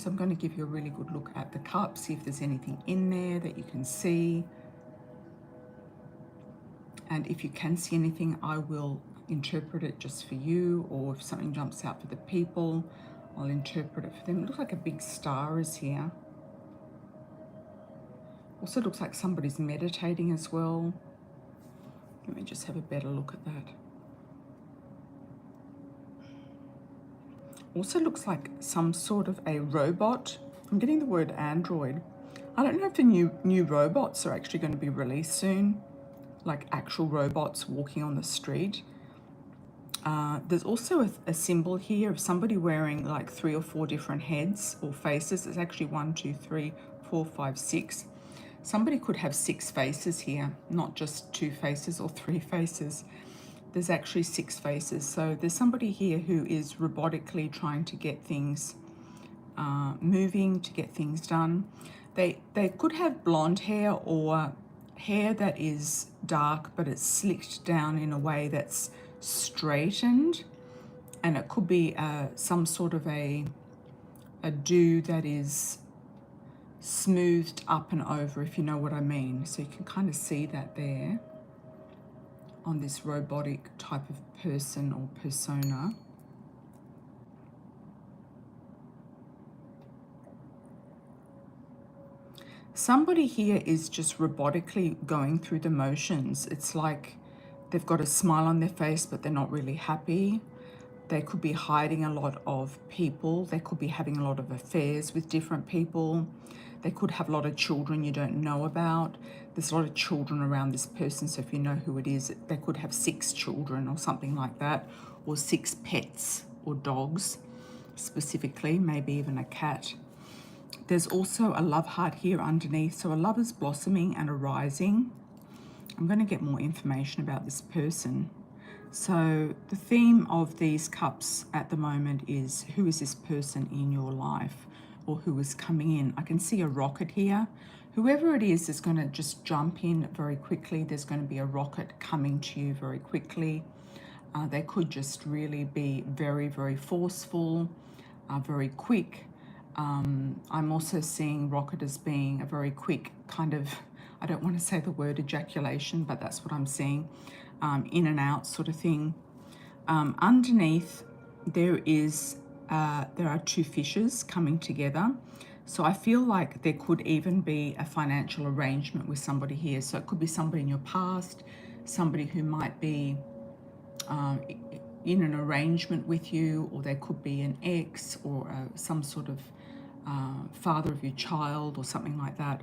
So I'm going to give you a really good look at the cup, see if there's anything in there that you can see. And if you can see anything, I will interpret it just for you, or if something jumps out for the people, I'll interpret it for them. It looks like a big star is here. Also looks like somebody's meditating as well. Let me just have a better look at that. Also looks like some sort of a robot. I'm getting the word android. I don't know if the new robots are actually going to be released soon, like actual robots walking on the street. There's also a symbol here of somebody wearing like 3 or 4 different heads or faces. It's actually 1, 2, 3, 4, 5, 6. Somebody could have 6 faces here, not just 2 faces or 3 faces. There's actually 6 faces. So there's somebody here who is robotically trying to get things moving, to get things done. They could have blonde hair or hair that is dark, but it's slicked down in a way that's straightened, and it could be some sort of a do that is smoothed up and over, if you know what I mean. So you can kind of see that there on this robotic type of person or persona. Somebody here is just robotically going through the motions. It's like they've got a smile on their face, but they're not really happy. They could be hiding a lot of people. They could be having a lot of affairs with different people. They could have a lot of children you don't know about. There's a lot of children around this person, so if you know who it is, they could have 6 children or something like that, or 6 pets or dogs specifically, maybe even a cat. There's also a love heart here underneath, so a love is blossoming and arising. I'm going to get more information about this person. So the theme of these cups at the moment is, who is this person in your life, or who is coming in? I can see a rocket here. Whoever it is going to just jump in very quickly. There's going to be a rocket coming to you very quickly. They could just really be very, very forceful, very quick. I'm also seeing rocket as being a very quick kind of, I don't want to say the word ejaculation, but that's what I'm seeing, in and out sort of thing. Underneath there are 2 fishes coming together. So I feel like there could even be a financial arrangement with somebody here. So it could be somebody in your past, somebody who might be in an arrangement with you, or there could be an ex or some sort of father of your child or something like that.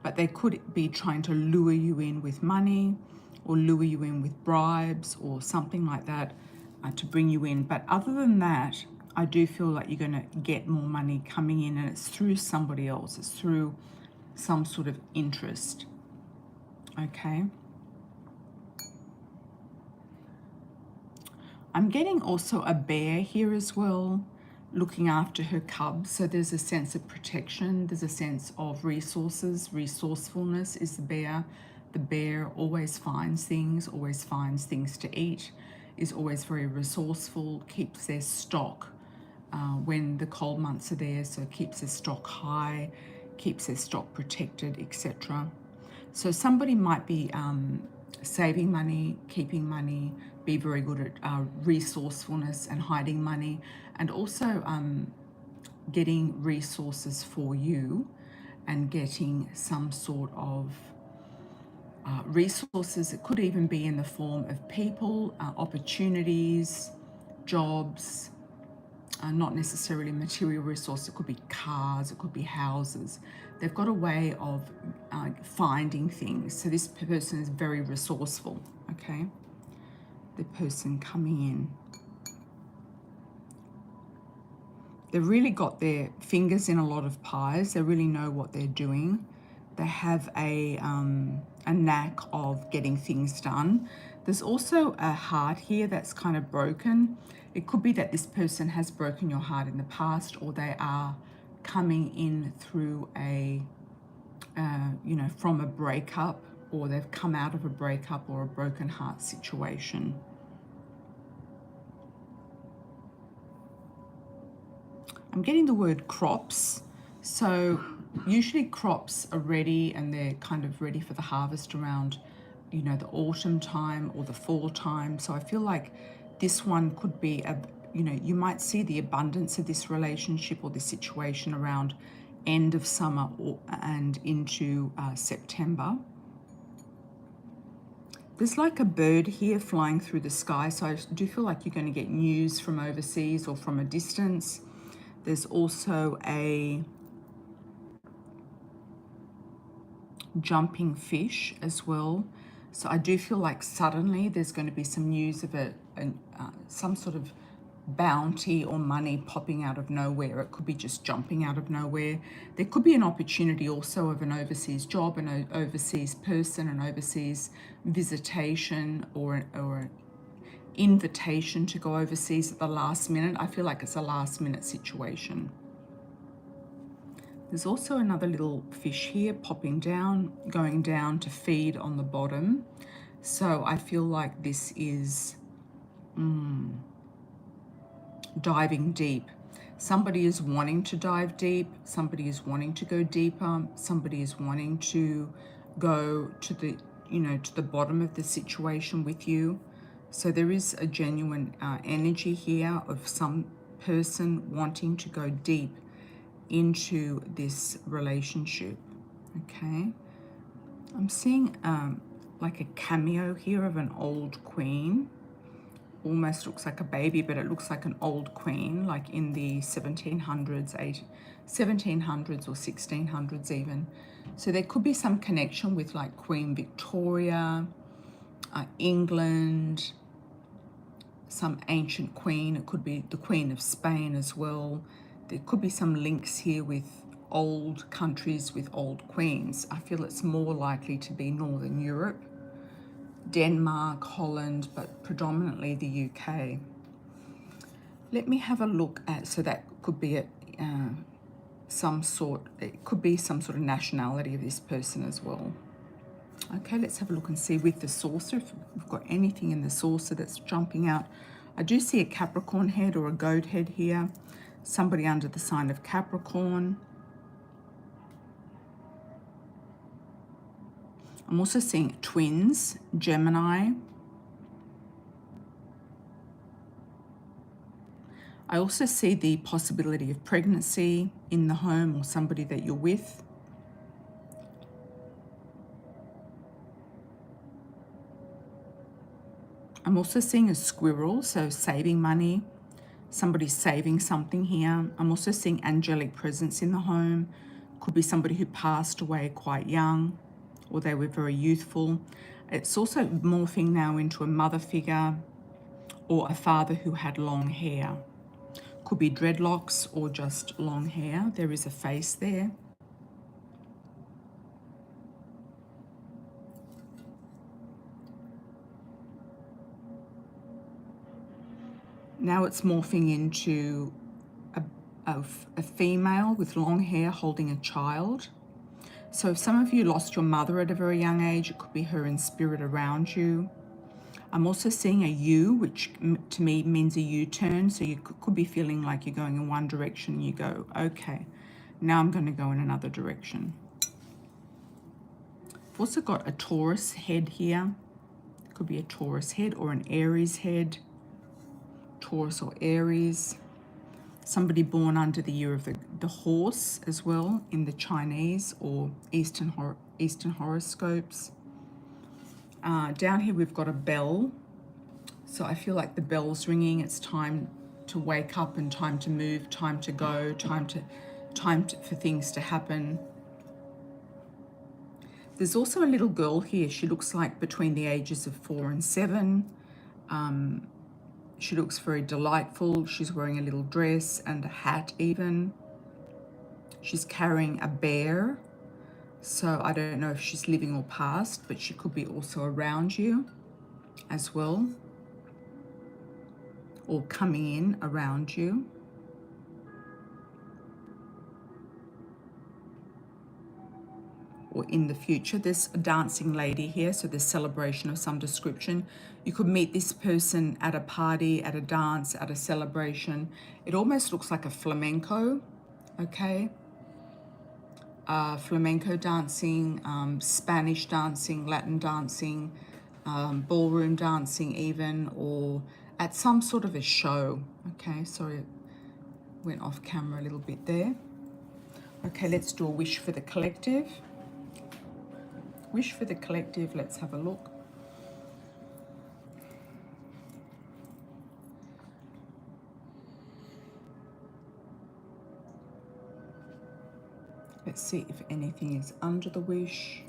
But they could be trying to lure you in with money, or lure you in with bribes or something like that, to bring you in. But other than that, I do feel like you're going to get more money coming in, and it's through somebody else. It's through some sort of interest. Okay. I'm getting also a bear here as well, looking after her cubs. So there's a sense of protection. There's a sense of resources. Resourcefulness is the bear. The bear always finds things to eat, is always very resourceful, keeps their stock when the cold months are there, so keeps their stock high, keeps their stock protected, etc. So somebody might be saving money, keeping money, be very good at resourcefulness and hiding money, and also getting resources for you, and getting some sort of resources. It could even be in the form of people, opportunities, jobs, not necessarily material resource. It could be cars, it could be houses. They've got a way of finding things. So this person is very resourceful, okay? The person coming in. They've really got their fingers in a lot of pies. They really know what they're doing. They have a knack of getting things done. There's also a heart here that's kind of broken. It could be that this person has broken your heart in the past, or they are coming in through a, from a breakup, or they've come out of a breakup or a broken heart situation. I'm getting the word crops. So usually crops are ready and they're kind of ready for the harvest around, you know, the autumn time or the fall time. So I feel like this one could be a, you know, you might see the abundance of this relationship or this situation around end of summer and into September. There's like a bird here flying through the sky, so I do feel like you're going to get news from overseas or from a distance. There's also a jumping fish as well. So I do feel like suddenly there's going to be some news of some sort of bounty or money popping out of nowhere. It could be just jumping out of nowhere. There could be an opportunity also of an overseas job, an overseas person, an overseas visitation, or an invitation to go overseas at the last minute. I feel like it's a last minute situation. There's also another little fish here popping down, going down to feed on the bottom. So I feel like this is diving deep. Somebody is wanting to dive deep. Somebody is wanting to go deeper. Somebody is wanting to go to the, you know, to the bottom of the situation with you. So there is a genuine energy here of some person wanting to go deep into this relationship. Okay, I'm seeing like a cameo here of an old queen. Almost looks like a baby, but it looks like an old queen, like in the 1700s, 1700s or 1600s even. So there could be some connection with like Queen Victoria, England, some ancient queen. It could be the Queen of Spain as well. There could be some links here with old countries with old queens. I feel it's more likely to be Northern Europe, Denmark, Holland, but predominantly the UK. Let me have a look at, so that could be it could be some sort of nationality of this person as well. Okay, let's have a look and see with the saucer, if we've got anything in the saucer that's jumping out. I do see a Capricorn head or a goat head here. Somebody under the sign of Capricorn. I'm also seeing twins, Gemini. I also see the possibility of pregnancy in the home or somebody that you're with. I'm also seeing a squirrel, so saving money. Somebody's saving something here. I'm also seeing angelic presence in the home. Could be somebody who passed away quite young or they were very youthful. It's also morphing now into a mother figure or a father who had long hair. Could be dreadlocks or just long hair. There is a face there. Now it's morphing into a female with long hair holding a child. So if some of you lost your mother at a very young age, it could be her in spirit around you. I'm also seeing a U, which to me means a U-turn. So you could be feeling like you're going in one direction and you go, okay, now I'm going to go in another direction. I've also got a Taurus head here. It could be a Taurus head or an Aries head. Taurus or Aries. Somebody born under the year of the horse as well in the Chinese or Eastern horoscopes. Down here we've got a bell. So I feel like the bell's ringing. It's time to wake up and time to move, time to go, time for things to happen. There's also a little girl here. She looks like between the ages of 4 and 7. She looks very delightful. She's wearing a little dress and a hat even. She's carrying a bear. So I don't know if she's living or past, but she could be also around you as well, or coming in around you. or in the future. There's a dancing lady here, so there's celebration of some description. You could meet this person at a party, at a dance, at a celebration. It almost looks like a flamenco, okay? Flamenco dancing, Spanish dancing, Latin dancing, ballroom dancing even, or at some sort of a show. Okay, sorry, it went off camera a little bit there. Okay, let's do a wish for the collective. Wish for the collective, let's have a look. Let's see if anything is under the wish.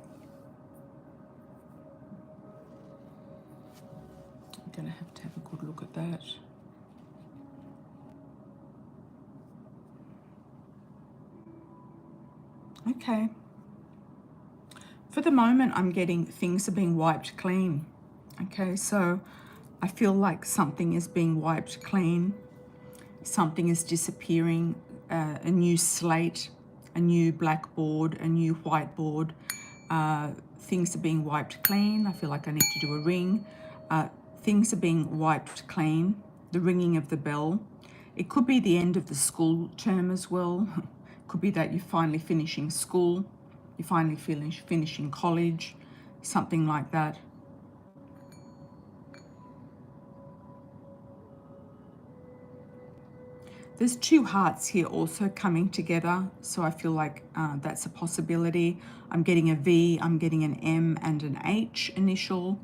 I'm going to have a good look at that. Okay. For the moment, I'm getting things are being wiped clean. Okay, so I feel like something is being wiped clean. Something is disappearing. A new slate, a new blackboard, a new whiteboard. Things are being wiped clean. I feel like I need to do a ring. Things are being wiped clean. The ringing of the bell. It could be the end of the school term as well. Could be that you're finally finishing school. You're finally finishing college. Something like that. There's two hearts here also coming together, so I feel like that's a possibility. I'm getting a V, I'm getting an M and an H initial.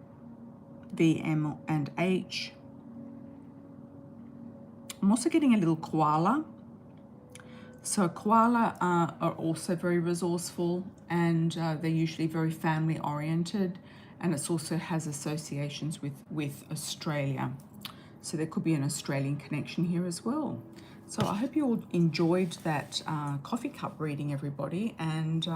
V, M and H. I'm also getting a little koala. So koala are also very resourceful, and they're usually very family oriented, and it also has associations with Australia. So there could be an Australian connection here as well. So I hope you all enjoyed that coffee cup reading, everybody, and